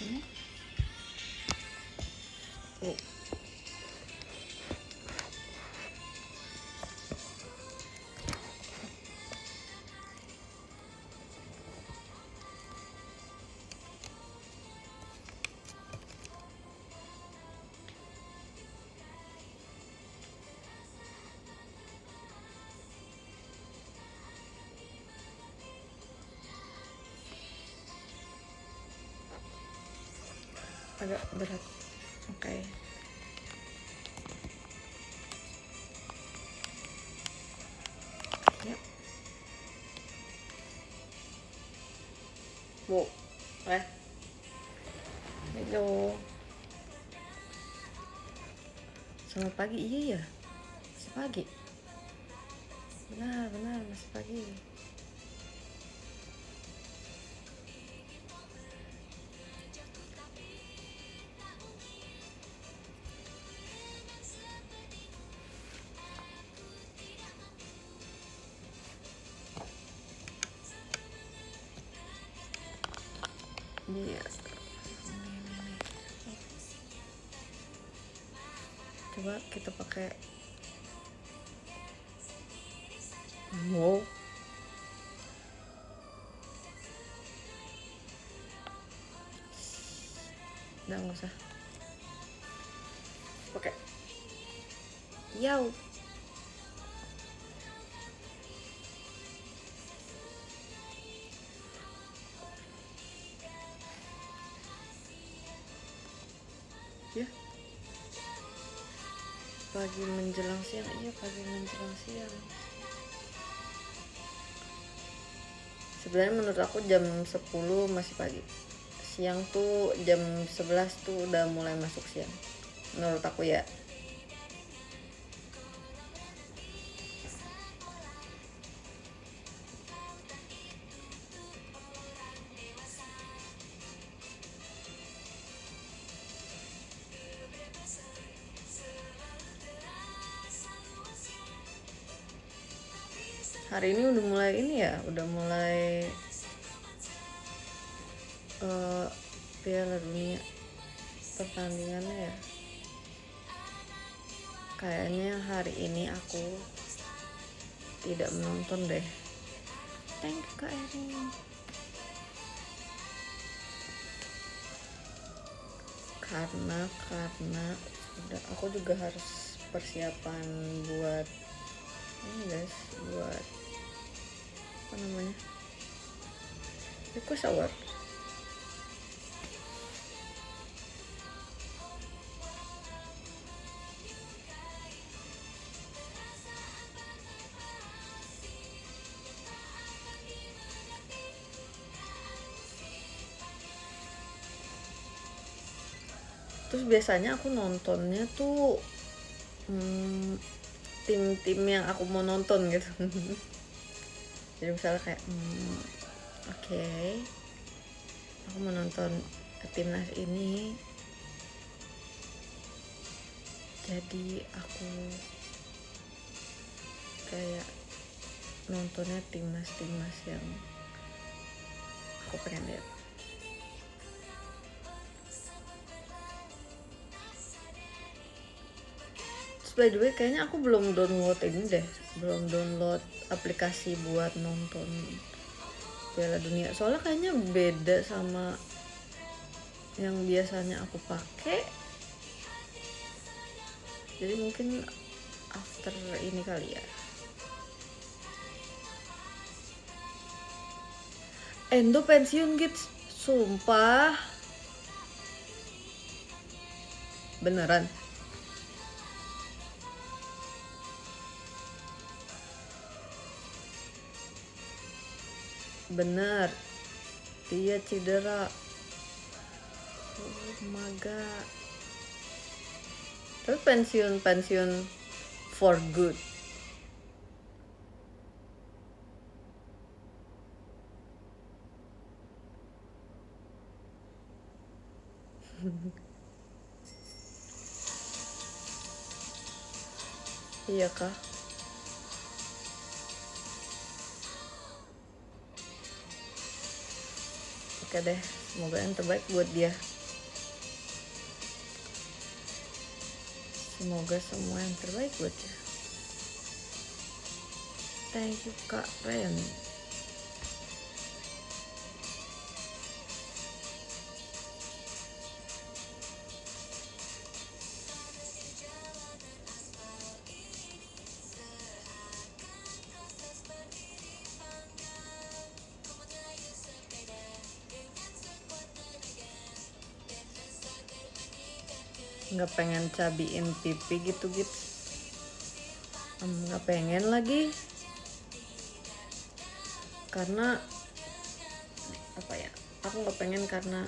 Ini. Oh. Agak berat. Oke. Ya. Bu. Halo. Selamat pagi. Iya ya. Masih pagi. Benar, masih pagi. Iya. Coba kita pakai wow. Udah nggak usah. Pakai. Yau. Ya. Pagi menjelang siang. Iya, pagi menjelang siang. Sebenarnya menurut aku jam 10 masih pagi. Siang tuh jam 11 tuh udah mulai masuk siang. Menurut aku ya. Hari ini udah mulai ini ya, udah mulai Piala Dunia pertandingannya ya. Kayaknya hari ini aku tidak menonton deh. Thank you Kak Erin. Karena udah aku juga harus persiapan buat ini guys, buat apa namanya, request award. Terus biasanya aku nontonnya tuh tim-tim yang aku mau nonton gitu. Jadi misalnya kayak oke, aku mau nonton timnas ini, jadi aku kayak nontonnya timnas yang aku pengen lihat. By the way, kayaknya aku belum download ini deh, belum download aplikasi buat nonton Piala Dunia. Soalnya kayaknya beda sama yang biasanya aku pakai. Jadi mungkin after ini kali ya. Endo pensiun gigs, sumpah. Beneran. Bener, dia cedera. Oh my god. Tapi pensiun for good. Iya kah? Oke deh, semoga yang terbaik buat dia. Semoga semua yang terbaik buat dia. Thank you Kak Ren. Nggak pengen cabiin pipi gitu. Nggak pengen lagi. Karena apa ya? Aku nggak pengen karena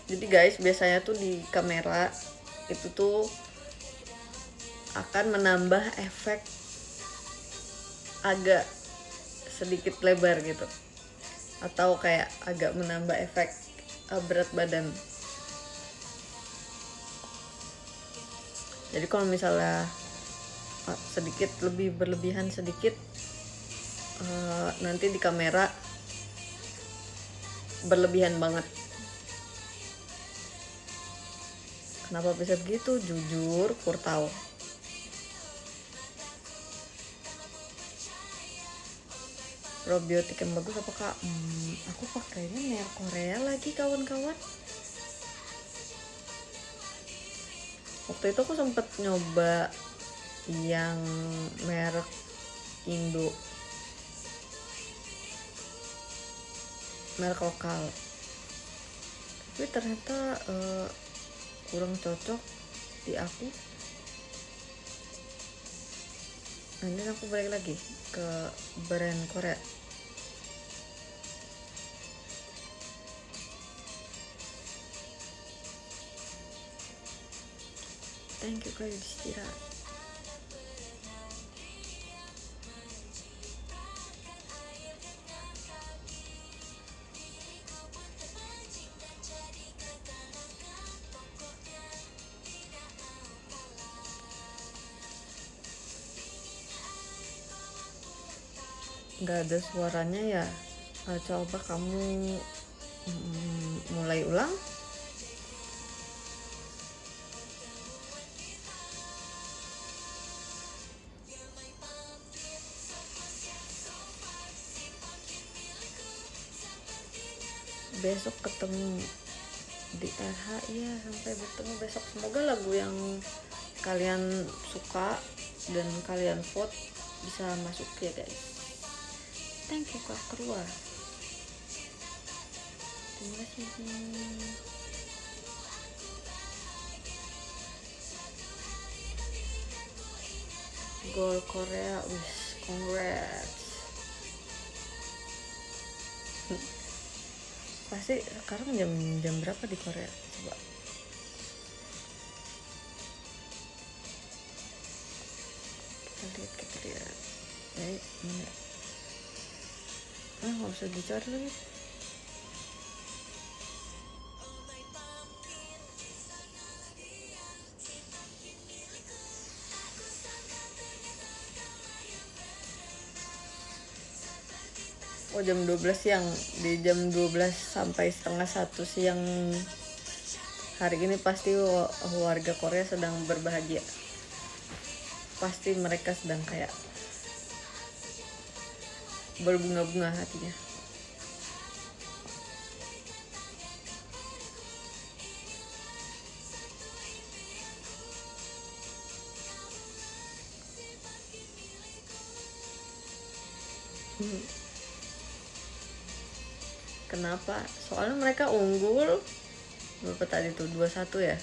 jadi guys, biasanya tuh di kamera itu tuh akan menambah efek agak sedikit lebar gitu, atau kayak agak menambah efek berat badan. Jadi kalau misalnya sedikit lebih berlebihan sedikit, nanti di kamera berlebihan banget. Kenapa bisa begitu? Jujur kur tahu. Probiotik yang bagus apa Kak? Aku pakainya merek Korea lagi kawan-kawan. Waktu itu aku sempet nyoba yang merek Indo, merek lokal, tapi ternyata kurang cocok di aku. Nanti aku balik lagi ke brand Korea. Thank you Kak Yudhistira. Nggak ada suaranya ya. Coba kamu mulai ulang. Besok ketemu di RH ya, sampai bertemu besok. Semoga lagu yang kalian suka dan kalian vote bisa masuk ya guys. Thank you Kak Krua. Terima kasih. Gol Korea, congrats. Pasti sekarang jam berapa di Korea? Coba. Kita lihat. Mana? Nggak usah dicari lagi. Oh, jam 12 siang. Di jam 12 sampai setengah 1 siang hari ini pasti warga Korea sedang berbahagia. Pasti mereka sedang kayak berbunga-bunga hatinya. Kenapa? Soalnya mereka unggul. Berapa tadi tuh? 2-1 ya?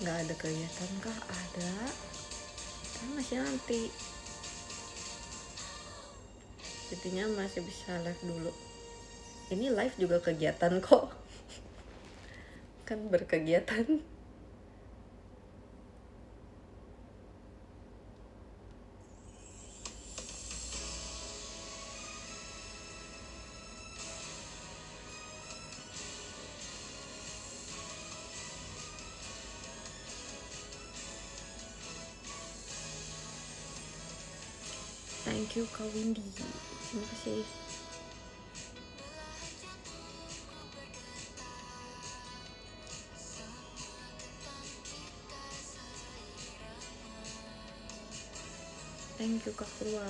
Nggak ada kegiatan kah? Ada. Kan masih nanti. Jadinya masih bisa live dulu. Ini live juga kegiatan kok. Kan berkegiatan. Thank you Kak Windy, terima kasih. Thank you Kak Purwa.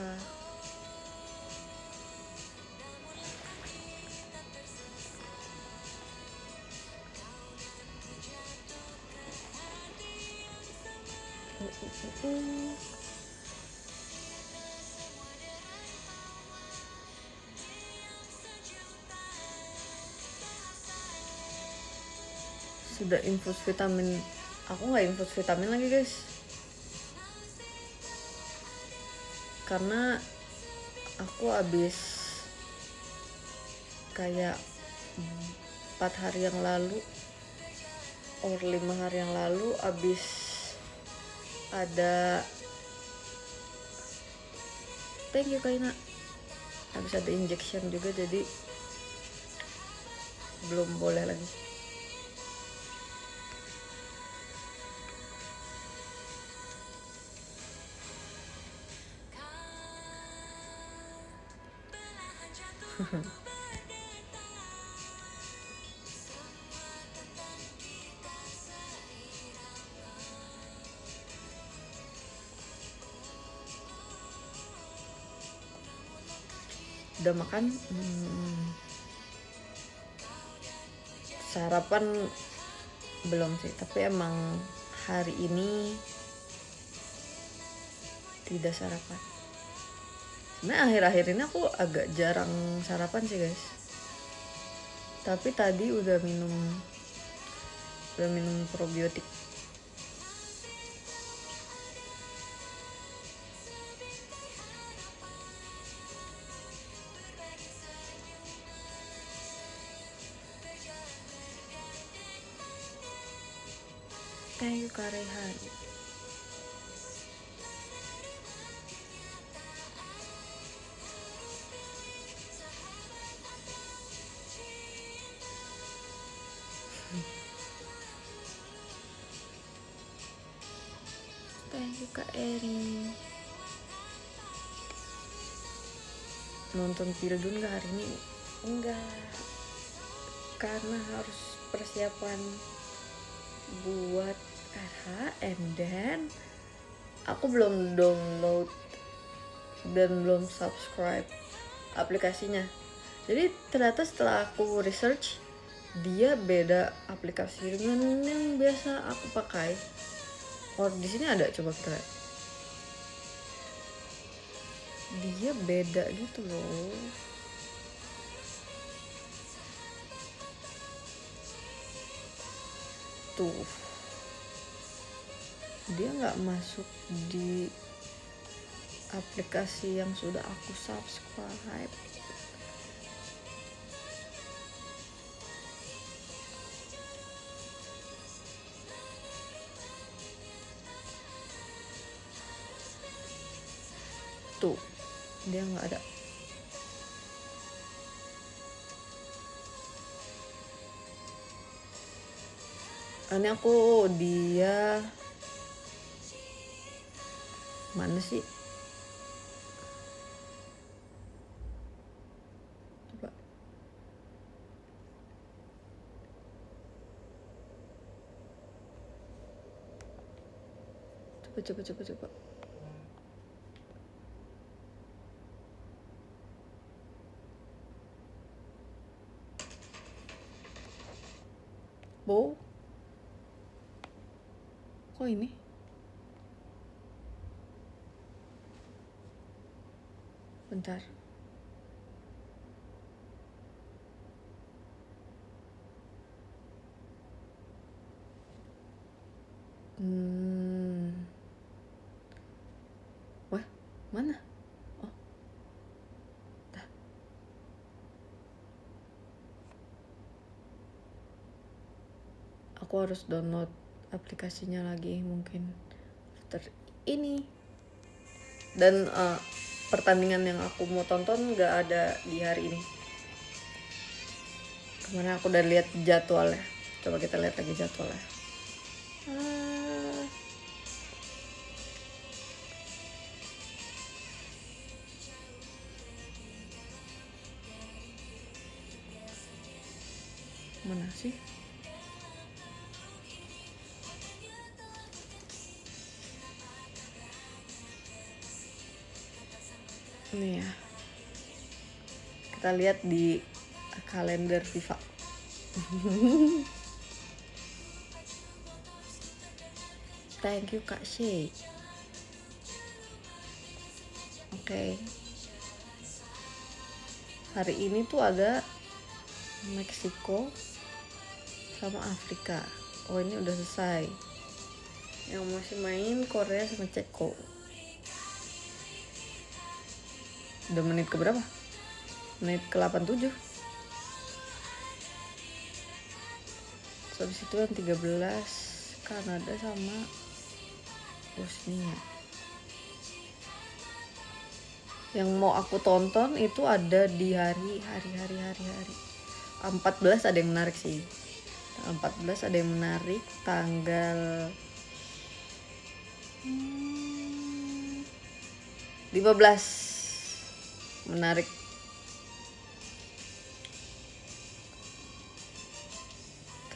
Sudah infus vitamin. Aku nggak infus vitamin lagi guys, karena aku abis kayak 4 hari yang lalu or 5 hari yang lalu abis ada, thank you Kaina, abis ada injection juga, jadi belum boleh lagi. Udah makan? Sarapan belum sih, tapi emang hari ini tidak sarapan. Sebenarnya akhir-akhir ini aku agak jarang sarapan sih guys, tapi tadi udah minum probiotik. Thank you Kak Rehan. Thank you Kak Erin. Nonton Pildun gak hari ini? Enggak, karena harus persiapan buat RHM dan aku belum download dan belum subscribe aplikasinya. Jadi ternyata setelah aku research, dia beda aplikasi dengan yang biasa aku pakai. Oh, di sini ada, coba kita lihat. Dia beda gitu loh. Tuh, dia nggak masuk di aplikasi yang sudah aku subscribe. Tuh, dia nggak ada. Ini aku dia mana sih? Coba. Coba. Bow. Kok ini? Bentar. Wah, mana? Oh. Dah. Aku harus download aplikasinya lagi mungkin after ini. Dan pertandingan yang aku mau tonton gak ada di hari ini. Kemarin aku udah lihat jadwalnya. Coba kita lihat lagi jadwalnya. Mana sih? Nih ya, kita lihat di kalender FIFA. Thank you Kak Shay. Oke. Hari ini tuh ada Meksiko sama Afrika. Oh, ini udah selesai. Yang masih main Korea sama Ceko. Udah menit ke berapa? Menit ke 87. So, habis itu yang 13 Kanada sama Bosnia. Yang mau aku tonton itu ada di hari 14 ada yang menarik sih. Tanggal 14 ada yang menarik, tanggal 15 menarik.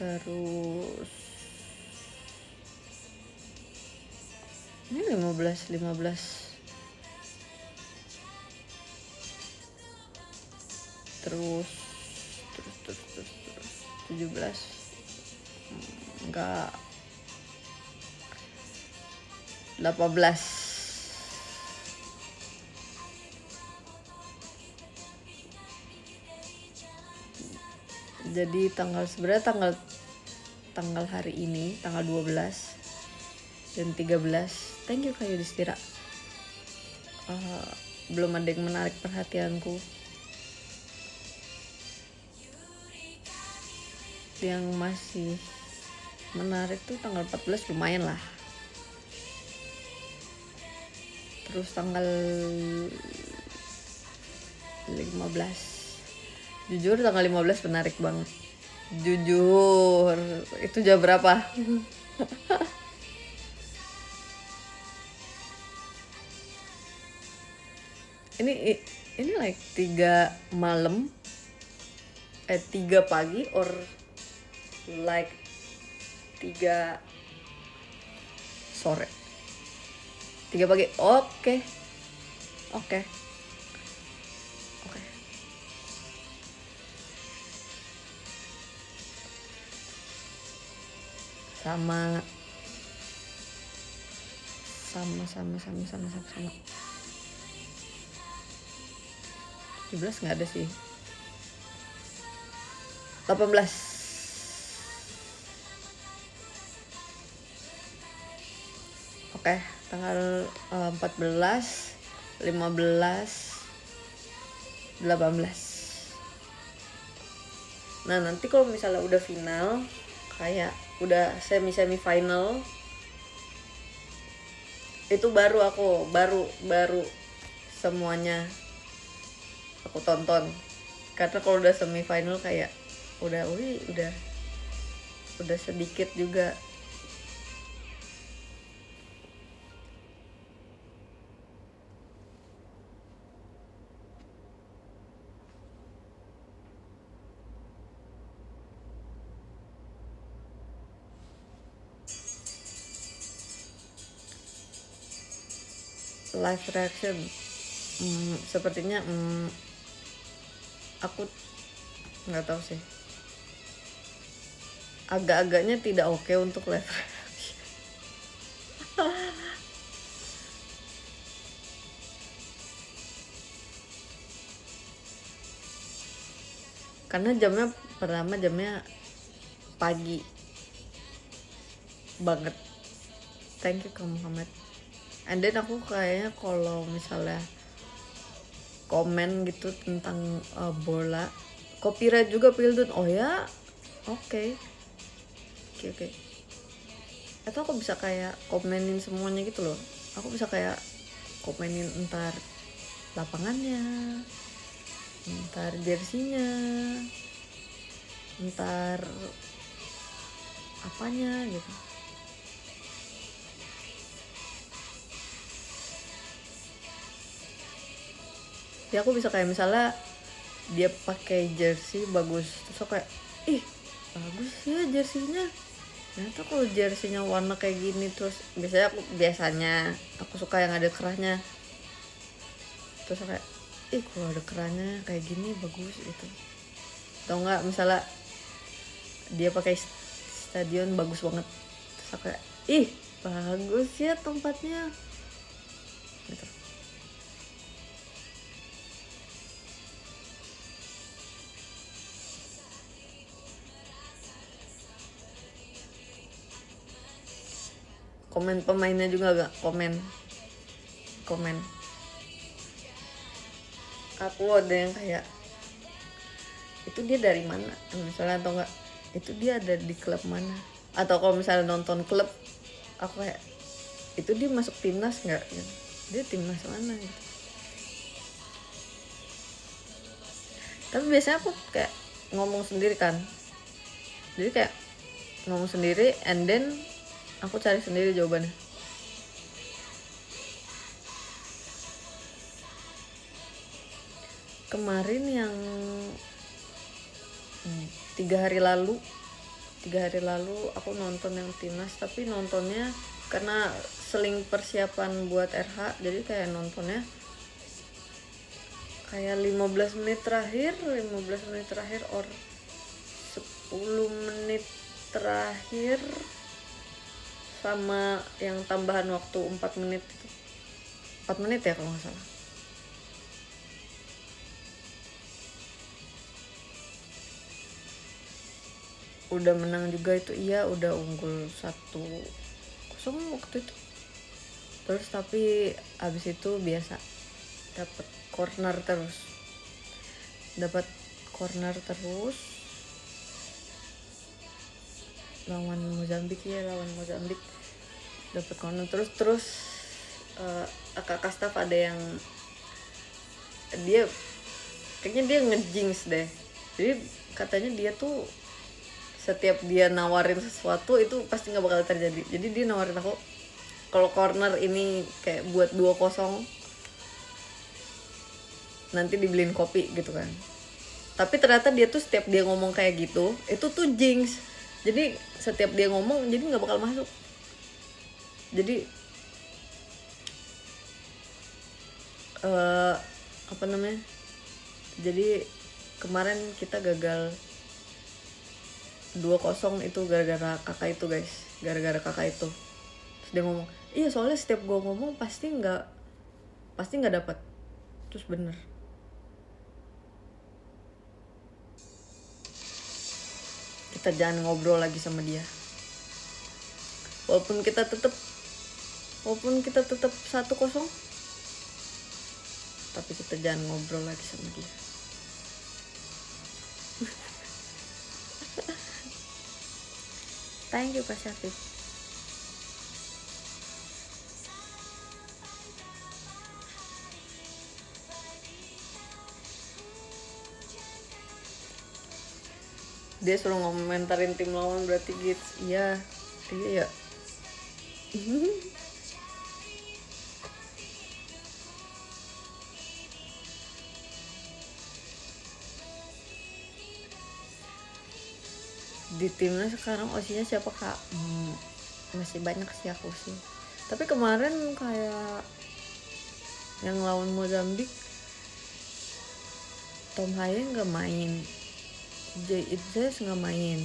Terus ini 15 terus 17 enggak 18. Jadi sebenarnya tanggal hari ini tanggal 12 dan 13. Thank you Kak Yudhistira. Belum ada yang menarik perhatianku. Yang masih menarik tuh tanggal 14 lumayan lah. Terus tanggal 15. Jujur tanggal 15 menarik banget. Jujur. Itu jam berapa? ini like 3 malam 3 pagi or like 3 sore. 3 pagi. Oke. Sama 17 nggak ada sih. 18. Oke, tanggal 14, 15, 18. Nah, nanti kalau misalnya udah final, kayak udah semi final, itu baru semuanya aku tonton. Karena kalau udah semi final kayak udah sedikit juga. Live reaction sepertinya aku nggak tahu sih, agak-agaknya tidak oke untuk live reaction. Karena jamnya pagi banget. Thank you Kak Muhammad. And then aku kayaknya kalau misalnya komen gitu tentang bola, copyright juga Pildun. Oh ya, oke. Atau aku bisa kayak komenin semuanya gitu loh. Aku bisa kayak komenin entar lapangannya, entar jersinya, entar apanya gitu. Ya aku bisa kayak misalnya dia pakai jersey bagus, terus aku kayak bagus ya jersinya. Ternyata kalau jersinya warna kayak gini, terus biasanya aku suka yang ada kerahnya, terus kayak kalau ada kerahnya kayak gini bagus gitu. Atau enggak misalnya dia pakai stadion bagus banget, terus aku kayak bagus ya tempatnya gitu. Komen pemainnya juga gak komen aku ada yang kayak itu dia dari mana misalnya, atau enggak itu dia ada di klub mana, atau kalau misalnya nonton klub aku kayak itu dia masuk timnas nggak gitu. Dia timnas mana gitu. Tapi biasanya aku kayak ngomong sendiri kan, jadi kayak ngomong sendiri and then aku cari sendiri jawabannya. Kemarin yang 3 hari lalu aku nonton yang timnas, tapi nontonnya karena seling persiapan buat RH, jadi kayak nontonnya kayak 15 menit terakhir or 10 menit terakhir sama yang tambahan waktu 4 menit itu. 4 menit ya kalau nggak salah. Udah menang juga itu, udah unggul 1-0 waktu itu. Terus tapi abis itu biasa dapat corner terus lawan Mozambik dapat corner terus kakak staff ada yang dia kayaknya dia ngejinx deh, jadi katanya dia tuh setiap dia nawarin sesuatu itu pasti nggak bakal terjadi. Jadi dia nawarin aku kalau corner ini kayak buat 2-0 nanti dibeliin kopi gitu kan. Tapi ternyata dia tuh setiap dia ngomong kayak gitu itu tuh jinx. Jadi setiap dia ngomong jadi nggak bakal masuk. Jadi jadi kemarin kita gagal 2-0 itu gara-gara kakak itu guys, terus dia ngomong soalnya setiap gue ngomong pasti nggak dapat, terus bener. Kita jangan ngobrol lagi sama dia, walaupun kita tetap 1-0, tapi kita jangan ngobrol lagi sama dia. Thank you Pak Syafiq. Dia suruh ngomentarin tim lawan berarti gitu. Iya ya. Di timnas sekarang osinya siapa kak? Masih banyak sih aku sih. Tapi kemarin kayak yang lawan Mozambik, Tom Haye nggak main, Jay Idzes nggak main,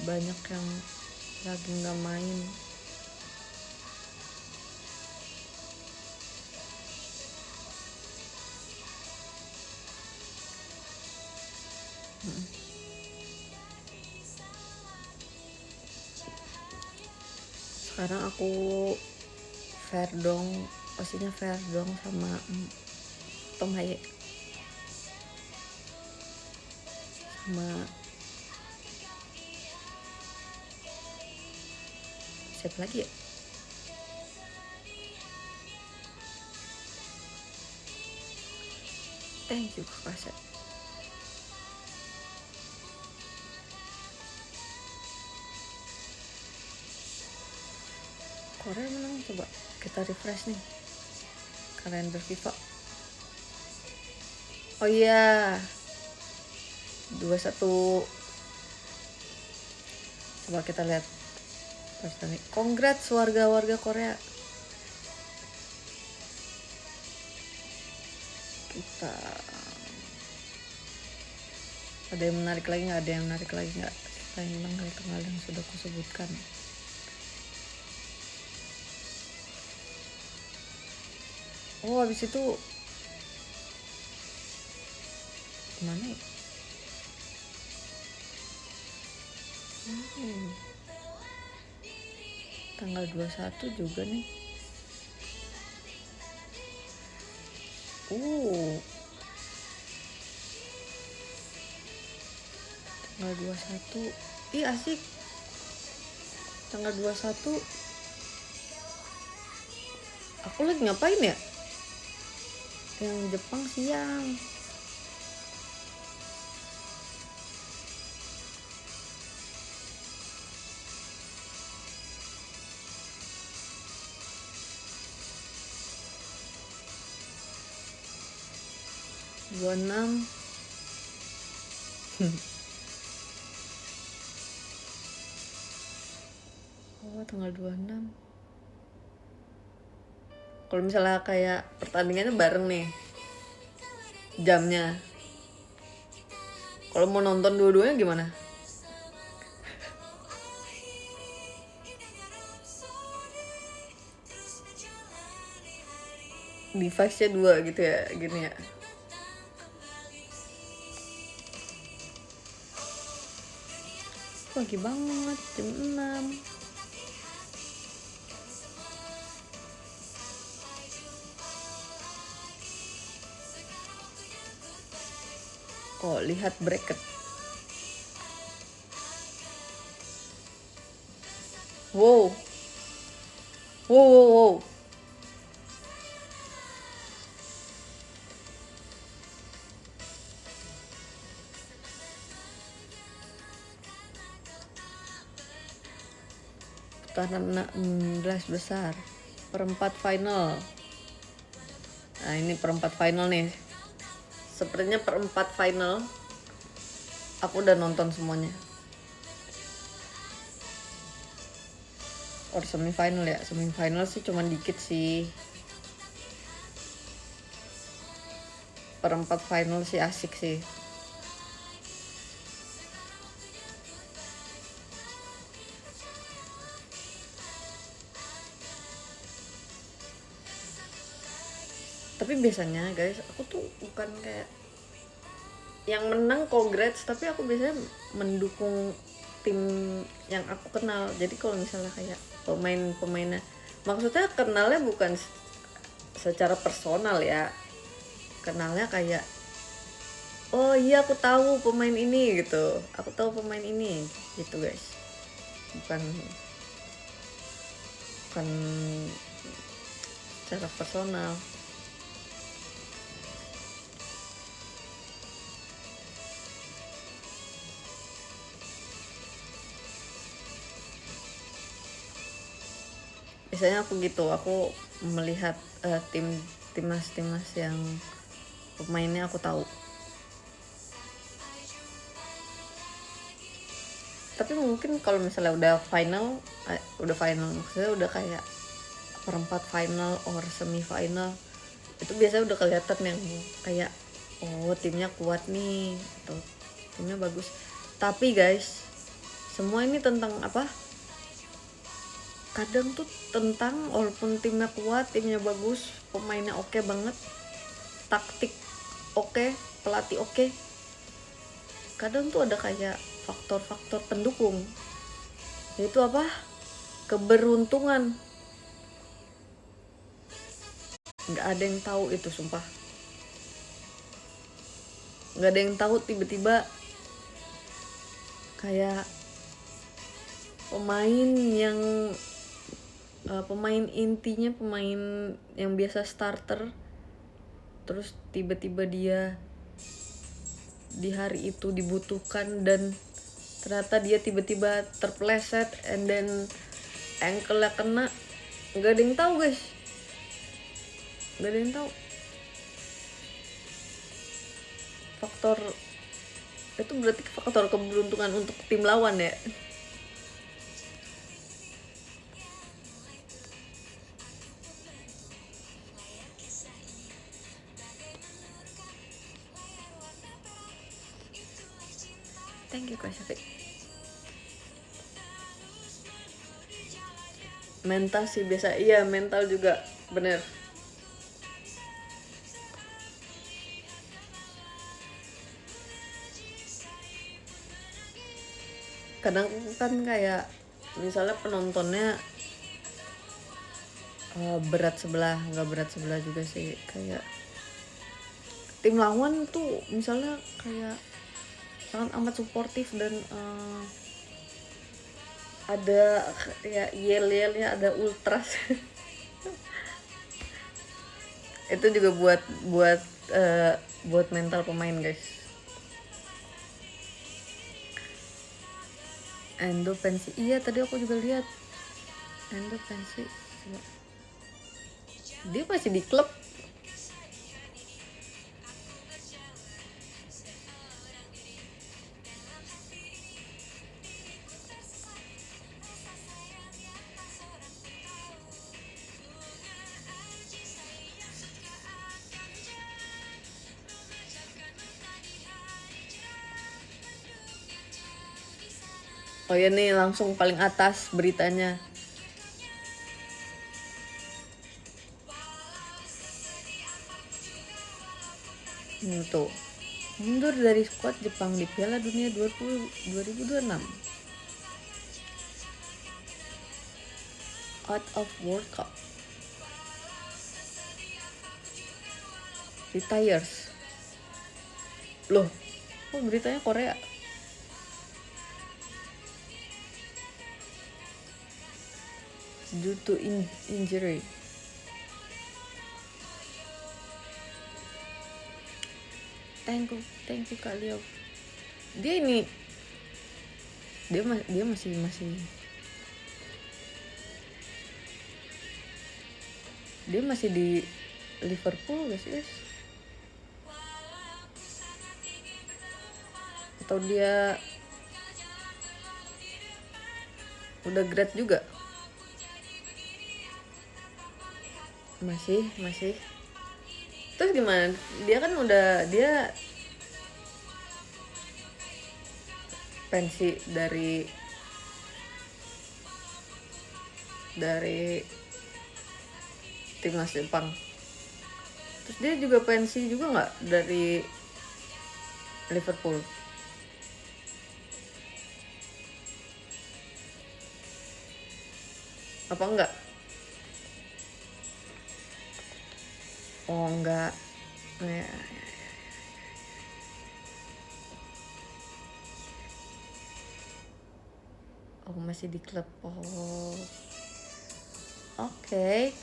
banyak yang lagi nggak main. Sekarang aku osinya Verdong sama Tom Haye sama siapa lagi ya? Thank you Kak Asep. Korea menang, coba kita refresh nih kalender FIFA. Oh iya, 21. Coba kita lihat pertandingan. Congrats warga Korea. Kita ada yang menarik lagi nggak? Ada yang menarik lagi nggak? Selain tanggal-tanggal yang sudah aku sebutkan. Oh, habis itu mana ya? Tanggal 21 juga nih. Tanggal 21. Ih, asik. Tanggal 21 aku lagi ngapain ya? Yang Jepang siang. Dua enam. Oh, tanggal 26. Kalau misalnya kayak pertandingannya bareng nih jamnya, kalau mau nonton dua-duanya gimana? Device-nya 2 gitu ya, gini ya. Pagi banget, jam 6. Oh, lihat bracket. Wow. Putaran 16 besar. Perempat final. Nah, ini perempat final nih. Sepertinya perempat final aku udah nonton semuanya. Or semifinal ya. Semifinal sih cuman dikit sih. Perempat final sih asik sih. Tapi biasanya guys, aku tuh bukan kayak yang menang congrats, tapi aku biasanya mendukung tim yang aku kenal. Jadi kalau misalnya kayak pemainnya, maksudnya kenalnya bukan secara personal ya, kenalnya kayak oh iya aku tahu pemain ini gitu, aku tahu pemain ini gitu guys, bukan secara personal. Biasanya aku gitu, aku melihat timnas yang pemainnya aku tahu. Tapi mungkin kalau misalnya udah final maksudnya udah kayak perempat final or semifinal, itu biasanya udah kelihatan yang kayak oh timnya kuat nih atau timnya bagus. Tapi guys, semua ini tentang apa? Kadang tuh tentang walaupun timnya kuat, timnya bagus, pemainnya oke banget, taktik oke, pelatih oke, kadang tuh ada kayak faktor-faktor pendukung, yaitu apa? Keberuntungan. Nggak ada yang tahu itu, sumpah. Nggak ada yang tahu tiba-tiba kayak pemain intinya, pemain yang biasa starter, terus tiba-tiba dia di hari itu dibutuhkan dan ternyata dia tiba-tiba terpleset and then ankle-nya kena. Nggak ada yang tahu guys, nggak ada yang tahu faktor Itu berarti faktor keberuntungan untuk tim lawan ya. Thank you Kak Syafiq. Mental sih biasa, iya mental juga bener. Kadang kan kayak misalnya penontonnya berat sebelah, nggak berat sebelah juga sih, kayak tim lawan tuh misalnya kayak sangat amat suportif dan ada ya yel-yelnya, ada ultras. Itu juga buat mental pemain guys. Endo pensi, iya tadi aku juga lihat Endo pensi. Coba. Dia masih di klub. Oh ya nih langsung paling atas beritanya. Tuh. Mundur dari skuad Jepang di Piala Dunia 2026. Out of World Cup. Retires. Loh, kok beritanya Korea? Due to injury. Thank you Kak Leo. Dia masih dia masih di Liverpool guys. Atau dia udah grad juga? Masih. Terus gimana? Dia kan dia pensi dari timnas Jepang. Terus dia juga pensi juga nggak dari Liverpool? Apa enggak? Oh enggak. Ya. Oh masih di klub. Oh. Oke.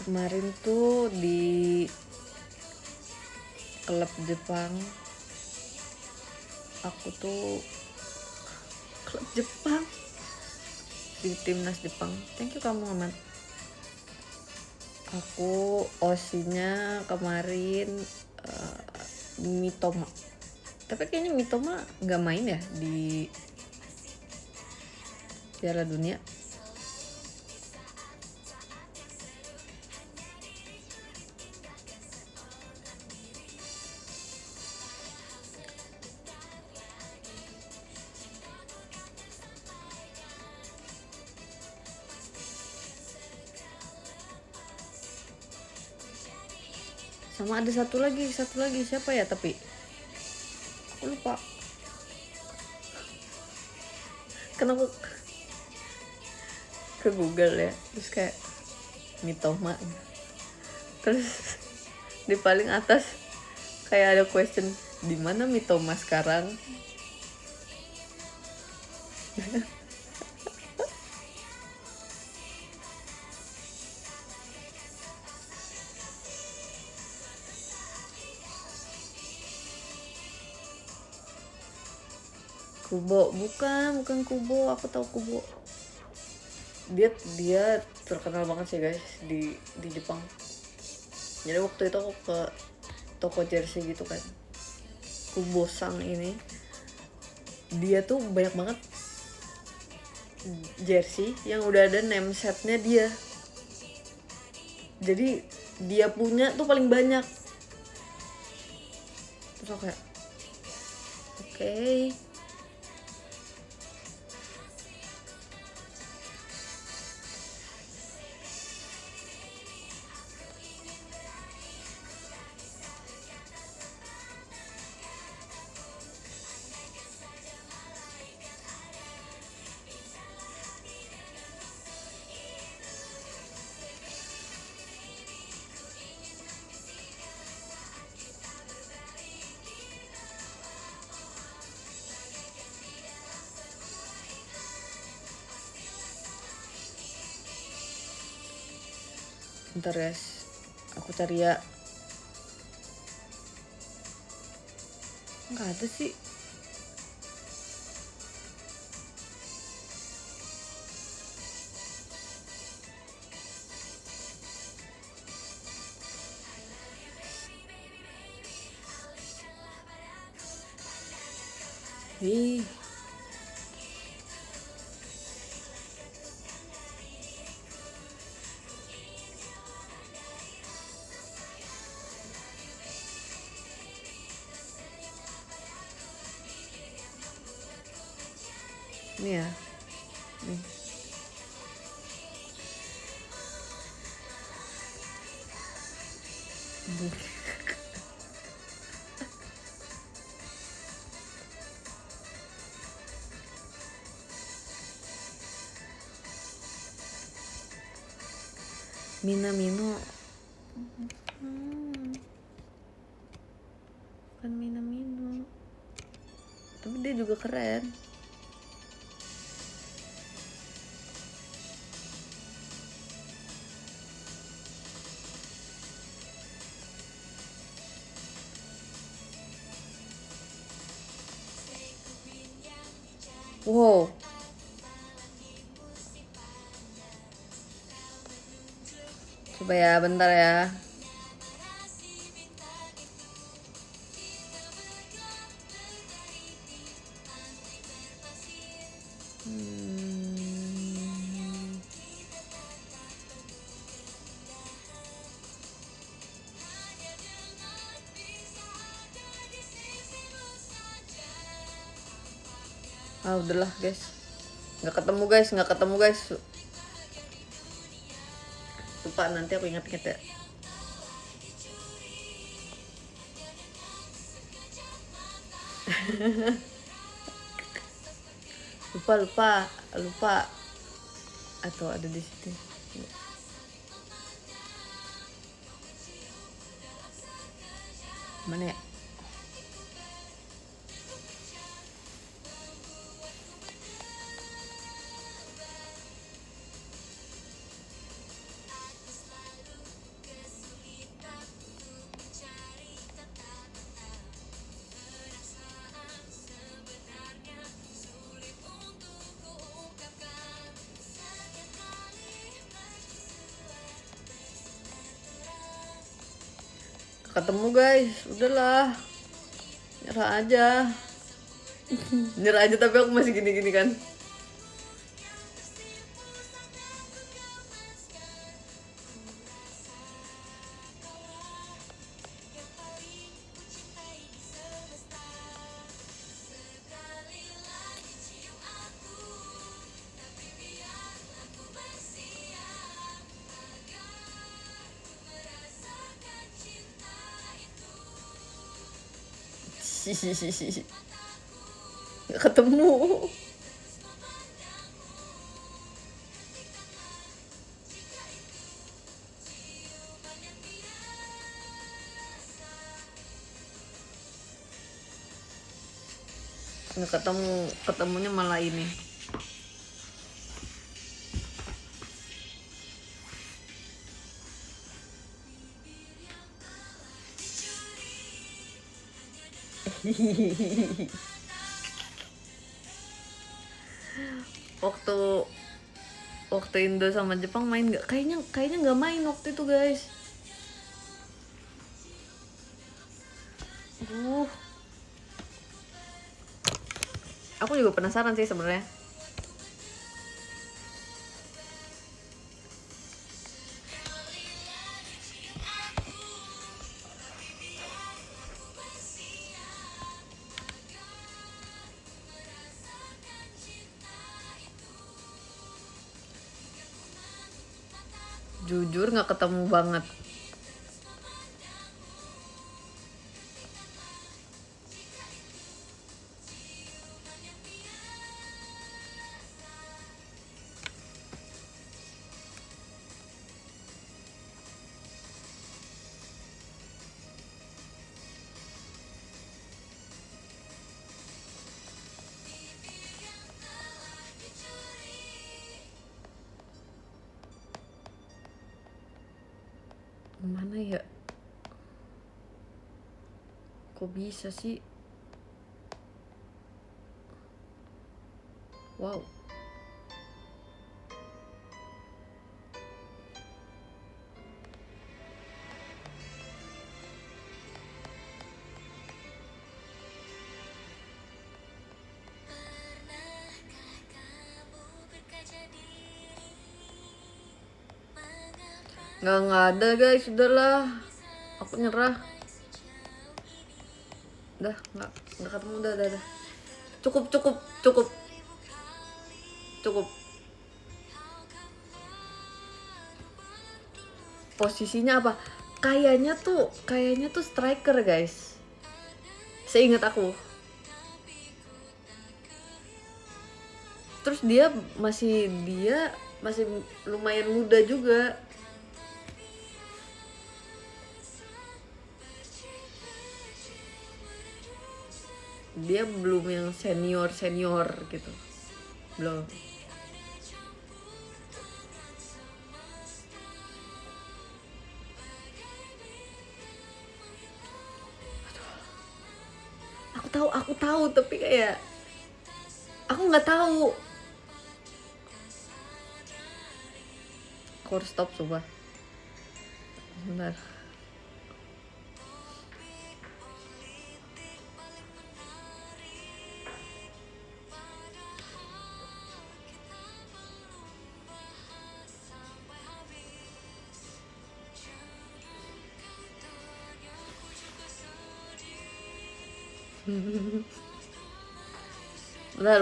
Kemarin tuh di klub Jepang, aku tuh klub Jepang di timnas Jepang. Thank you kamu Muhammad. Aku osinya kemarin Mitoma. Tapi kayaknya Mitoma nggak main ya di Piala Dunia. Sama ada satu lagi siapa ya, tapi aku lupa. Kenapa ke Google ya, terus kayak Mitoma, terus di paling atas kayak ada question, di mana Mitoma sekarang? Kubo, bukan Kubo, aku tahu Kubo. Dia terkenal banget sih guys di Jepang. Jadi waktu itu aku ke toko jersey gitu kan, Kubo Sang ini, dia tuh banyak banget jersey yang udah ada name setnya dia. Jadi dia punya tuh paling banyak. Terus aku kayak oke. Bentar guys, aku cari ya. Nggak ada sih. Ih, ini ya, nih. Minamino, bukan Minamino, tapi dia juga keren. Wow, coba ya, bentar ya. Ah udahlah guys, nggak ketemu guys. Lupa, nanti aku ingat-ingat ya. lupa atau ada di situ. Mana ya? Ketemu guys, udahlah, nyerah aja tapi aku masih gini kan. Nggak ketemu. Nggak ketemunya malah ini. waktu waktu Indo sama Jepang main nggak? Kayaknya nggak main waktu itu guys. Aduh, aku juga penasaran sih sebenarnya. Jujur nggak ketemu banget. Mana ya? Kok bisa sih? Wow. Nggak ada guys, udahlah. Aku nyerah. Udah, nggak ketemu, udah. Cukup. Posisinya apa? Kayaknya tuh striker guys. Seingat aku. Terus dia masih lumayan muda juga. Dia belum yang senior gitu. Belum. Aku tahu tapi kayak aku nggak tahu. Aku harus stop sumpah. Bentar.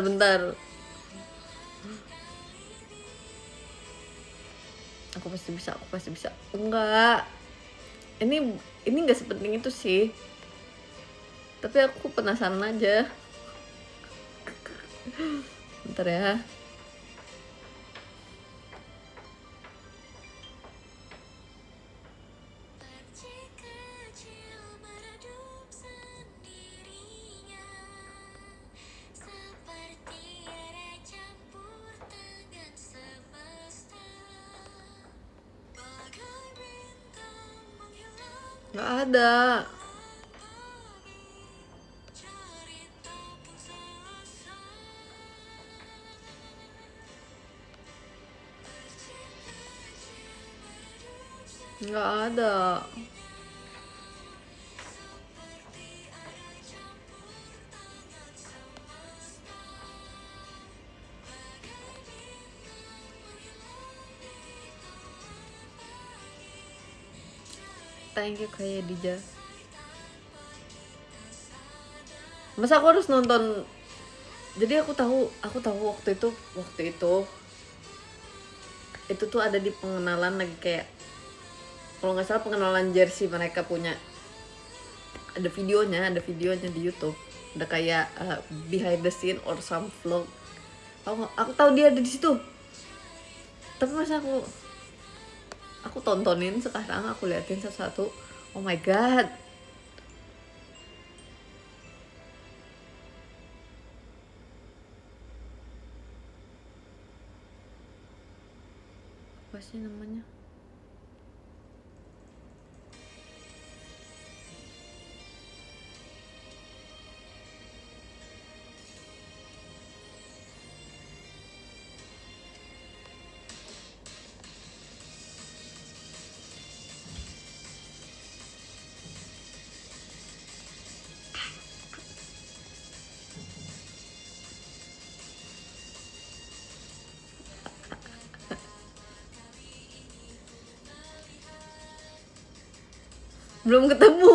Bentar. Aku pasti bisa. Enggak. Ini enggak sepenting itu sih. Tapi aku penasaran aja. Bentar ya. Nggak ada. Nggak ada. Thank you kayak Dija. Masa aku harus nonton? Jadi aku tahu waktu itu tuh ada di pengenalan lagi kayak, kalau nggak salah pengenalan jersey mereka punya, ada videonya di YouTube, ada kayak behind the scene or some vlog. Aku tahu dia ada di situ, tapi masa aku tontonin sekarang, aku liatin satu-satu. Oh my god. Apa sih namanya? Belum ketemu.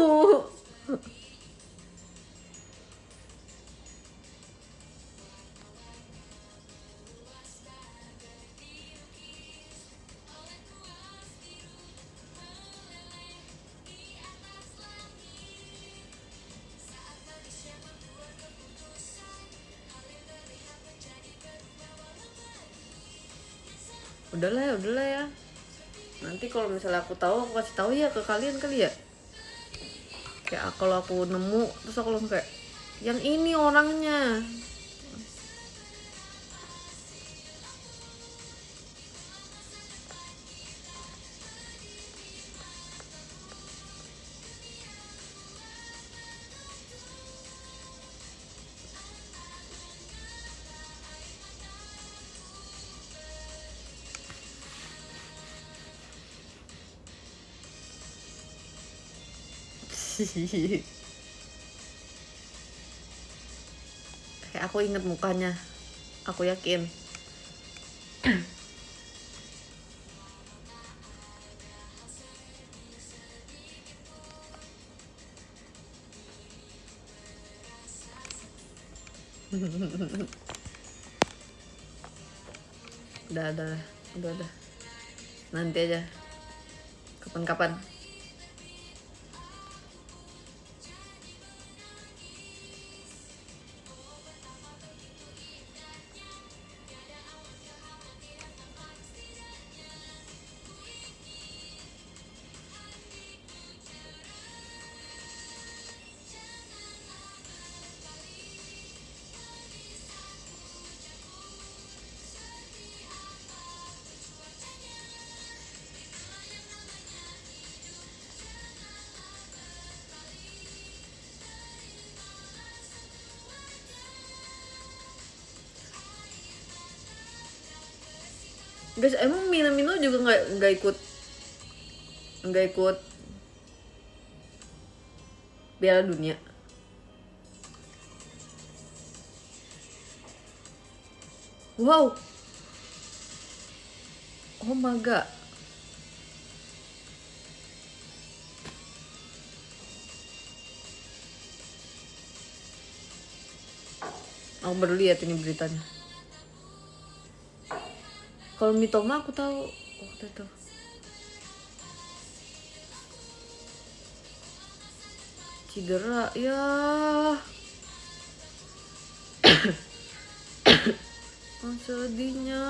Udahlah ya. Nanti kalau misalnya aku tahu, aku kasih tahu ya ke kalian kali ya. Kayak kalau aku nemu terus aku langsung kayak yang ini orangnya. Kayak aku inget mukanya, aku yakin. udah nanti aja, kapan-kapan. Guys, emang Minamino juga nggak ikut Piala Dunia? Wow. Oh my god. Aku baru lihat ini beritanya. Kalau Mitoma aku tahu waktu itu. Cedera ya. Oh, sedihnya.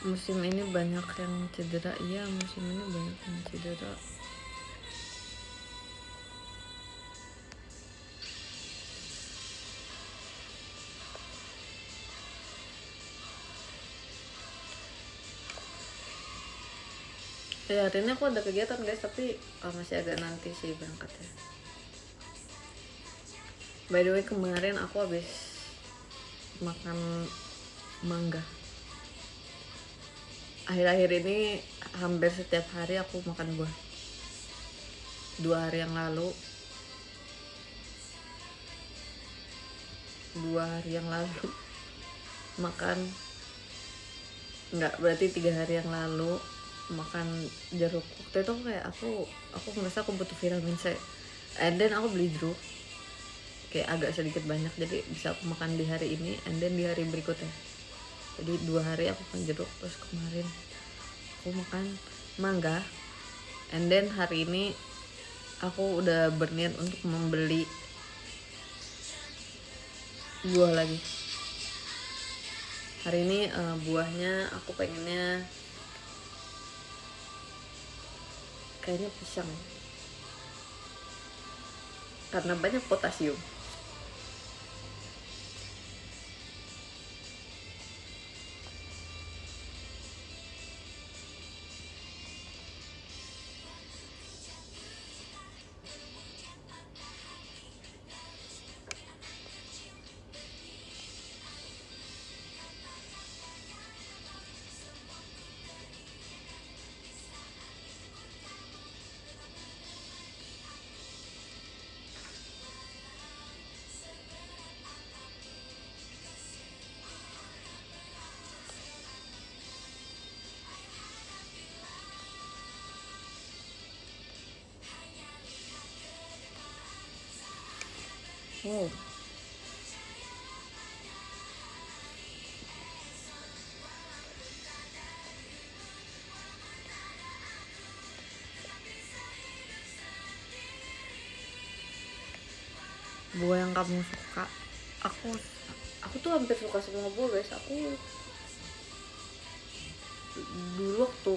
Musim ini banyak yang cedera. Iya, musim ini banyak yang cedera. Ya, hari ini aku ada kegiatan guys, tapi masih agak nanti sih berangkatnya. By the way, kemarin aku habis makan mangga. Akhir-akhir ini hampir setiap hari aku makan buah. 2 hari yang lalu makan, enggak, berarti 3 hari yang lalu makan jeruk. Waktu itu kayak aku ngerasa aku butuh vitamin C, and then aku beli jeruk kayak agak sedikit banyak, jadi bisa aku makan di hari ini and then di hari berikutnya. Jadi 2 hari aku makan jeruk. Terus kemarin aku makan mangga And then hari ini aku udah berniat untuk membeli buah lagi. Hari ini buahnya aku pengennya kayaknya pisang, karena banyak potasium. Wow. Buah yang kamu suka. Aku tuh hampir suka semua buah, guys. Aku dulu waktu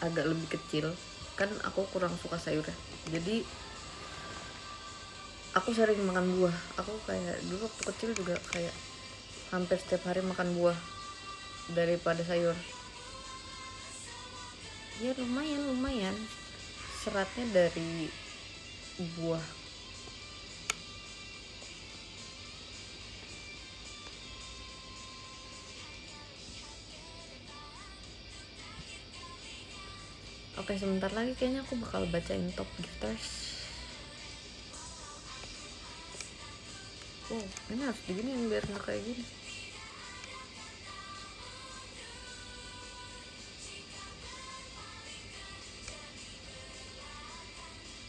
agak lebih kecil kan aku kurang suka sayur ya. Jadi aku sering makan buah. Aku kayak dulu waktu kecil juga kayak hampir setiap hari makan buah daripada sayur. Ya lumayan seratnya dari buah. Oke, sebentar lagi kayaknya aku bakal bacain top gifters. Wow, ini harus diginiin biar nggak kayak gini.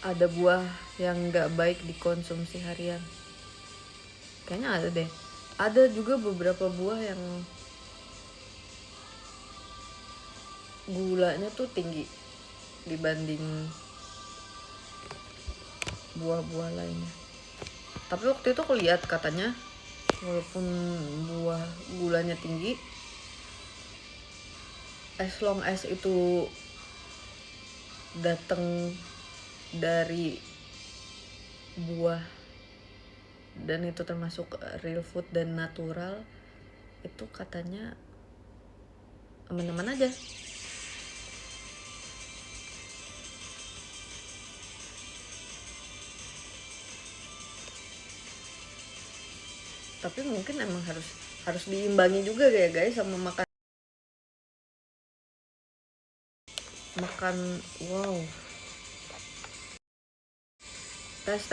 Ada buah yang nggak baik dikonsumsi harian. Kayaknya ada deh. Ada juga beberapa buah yang gulanya tuh tinggi dibanding buah-buah lainnya. Tapi waktu itu aku lihat katanya walaupun buah gulanya tinggi, as long as itu datang dari buah dan itu termasuk real food dan natural, itu katanya aman-aman aja. Tapi mungkin emang harus diimbangi juga ya guys sama makan wow. Tes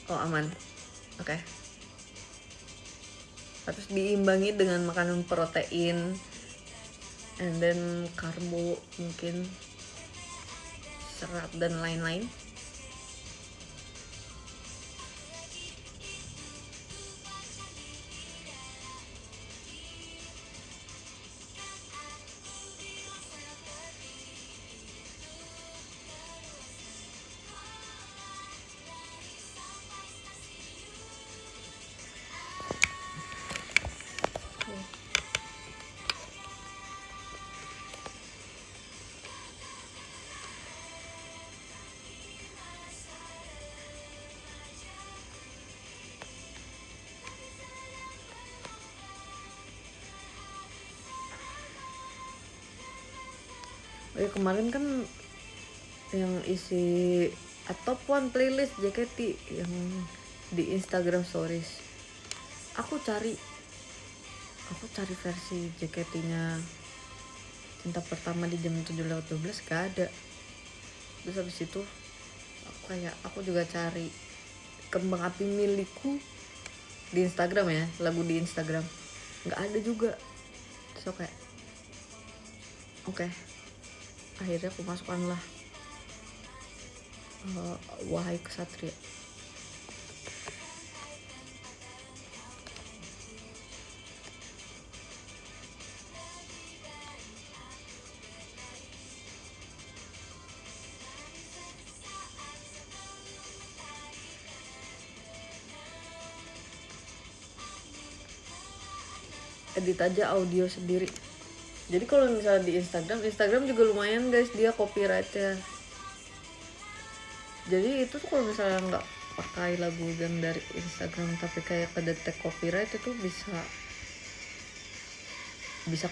oh aman. Oke. Harus diimbangi dengan makanan protein and then karbo, mungkin serat dan lain-lain. Kemarin kan yang isi top one playlist JKT yang di Instagram stories, aku cari versi JKT-nya Cinta Pertama di jam 7:12 gak ada. Terus habis itu aku juga cari Kembang Api Milikku di Instagram ya, lagu di Instagram nggak ada juga. So kayak oke. Akhirnya aku masukkan lah Wahai Kesatria. edit aja audio sendiri. Jadi kalau misalnya di Instagram juga lumayan guys dia copyrightnya. Jadi itu tuh kalau misalnya nggak pakai lagu yang dari Instagram tapi kayak kedetek copyright itu bisa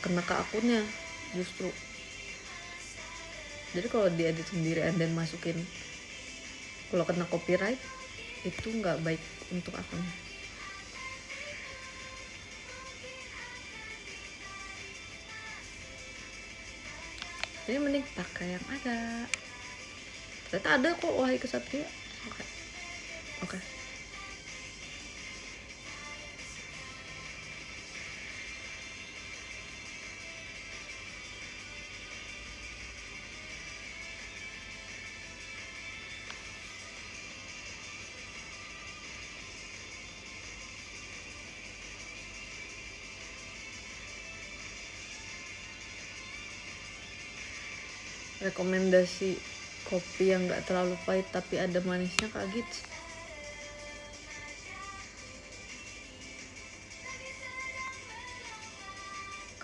kena ke akunnya justru. Jadi kalau diedit sendiri and then masukin, kalau kena copyright itu nggak baik untuk akunnya. Jadi mending pakai yang ada. Ternyata ada kok Wahai Kesatria. Oke. Rekomendasi kopi yang nggak terlalu pahit tapi ada manisnya Kak Gits.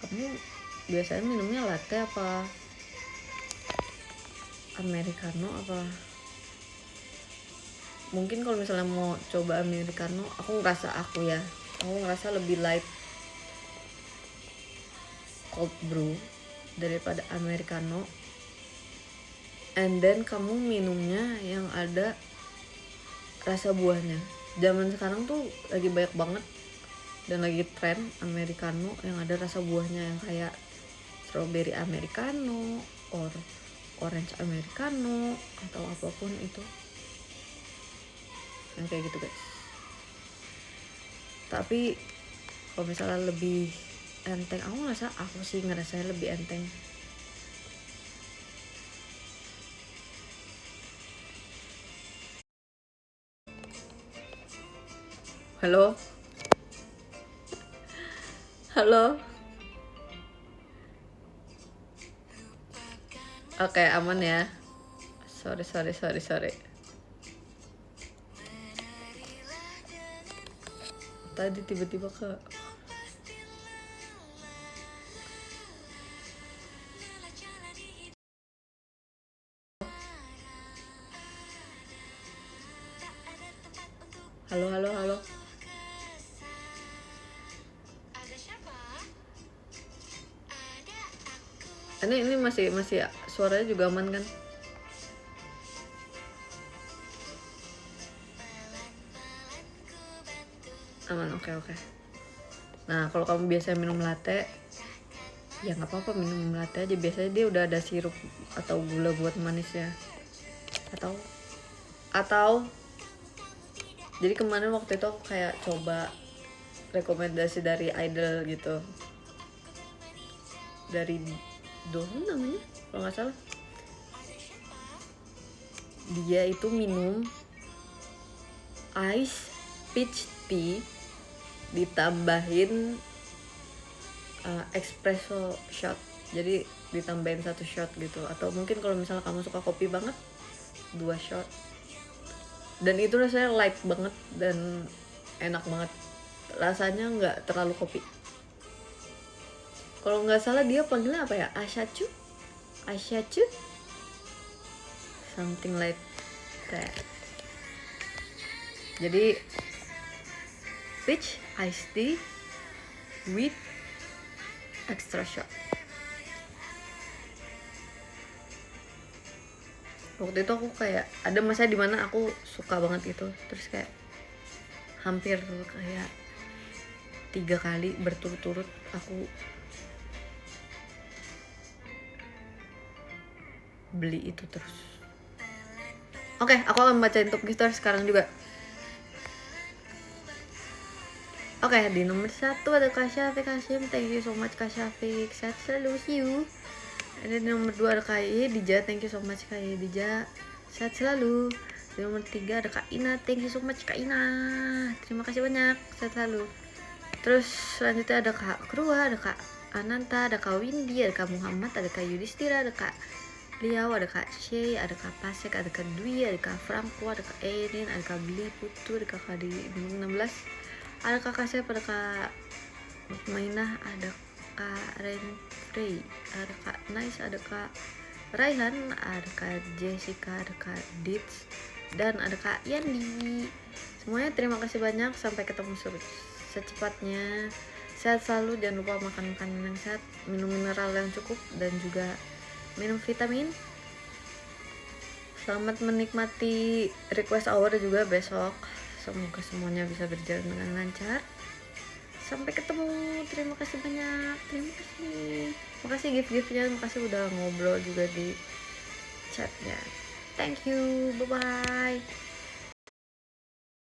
Kamu biasanya minumnya latte apa americano apa? Mungkin kalau misalnya mau coba americano, aku ngerasa lebih light cold brew daripada americano. And then kamu minumnya yang ada rasa buahnya. Zaman sekarang tuh lagi banyak banget dan lagi tren americano yang ada rasa buahnya, yang kayak strawberry americano or orange americano atau apapun itu, yang kayak gitu guys. Tapi kalau misalnya lebih enteng, aku sih ngerasanya lebih enteng. Halo? Oke, aman ya. Sorry. Tadi tiba-tiba ke Halo. Ini masih suaranya juga aman kan? Aman, oke. Nah, kalau kamu biasa minum latte, ya nggak apa-apa, minum latte aja. Biasanya dia udah ada sirup atau gula buat manisnya. Atau jadi kemarin waktu itu aku kayak coba rekomendasi dari idol gitu, dari Dohun namanya kalau nggak salah. Dia itu minum ice peach tea ditambahin espresso shot, jadi ditambahin 1 shot gitu. Atau mungkin kalau misalnya kamu suka kopi banget, 2 shot. Dan itu rasanya light banget dan enak banget, rasanya nggak terlalu kopi. Kalau nggak salah dia panggilnya apa ya, Ashachu, something like that. Jadi peach iced tea with extra shot. Waktu itu aku kayak ada masa dimana aku suka banget itu, terus kayak hampir kayak 3 kali berturut-turut aku beli itu terus. Oke, aku akan bacain top gitar sekarang juga. Oke, di nomor 1 ada Kak Syafiq Hashim, thank you so much Kak Syafiq, sehat selalu, see you. Ada di nomor 2 ada Kak Dija, thank you so much Kak Dija, sehat selalu. Di nomor 3 ada Kak Ina, thank you so much Kak Ina, terima kasih banyak, sehat selalu. Terus selanjutnya ada Kak Krua, ada Kak Ananta, ada Kak Windy, ada Kak Muhammad, ada Kak Yudhistira, ada Kak Liao, ada Kak Shay, ada Kak Pasek, ada Kak Dwi, ada Kak Franco, ada Kak Erin, ada Kak Beli Putu, ada Kak Kadi 16, ada Kak Kasep, ada Kak Mukmainah, ada Kak Renfrey, ada Kak Nice, ada Kak Raihan, ada Kak Jessica, ada Kak Dits, dan ada Kak Yandi. Semuanya terima kasih banyak, sampai ketemu secepatnya. Sehat selalu, jangan lupa makan makanan yang sehat, minum mineral yang cukup, dan juga minum vitamin. Selamat menikmati request hour juga besok. Semoga semuanya bisa berjalan dengan lancar. Sampai ketemu, terima kasih banyak, terima kasih. Makasih gift-giftnya, makasih udah ngobrol juga di chatnya. Thank you, bye-bye.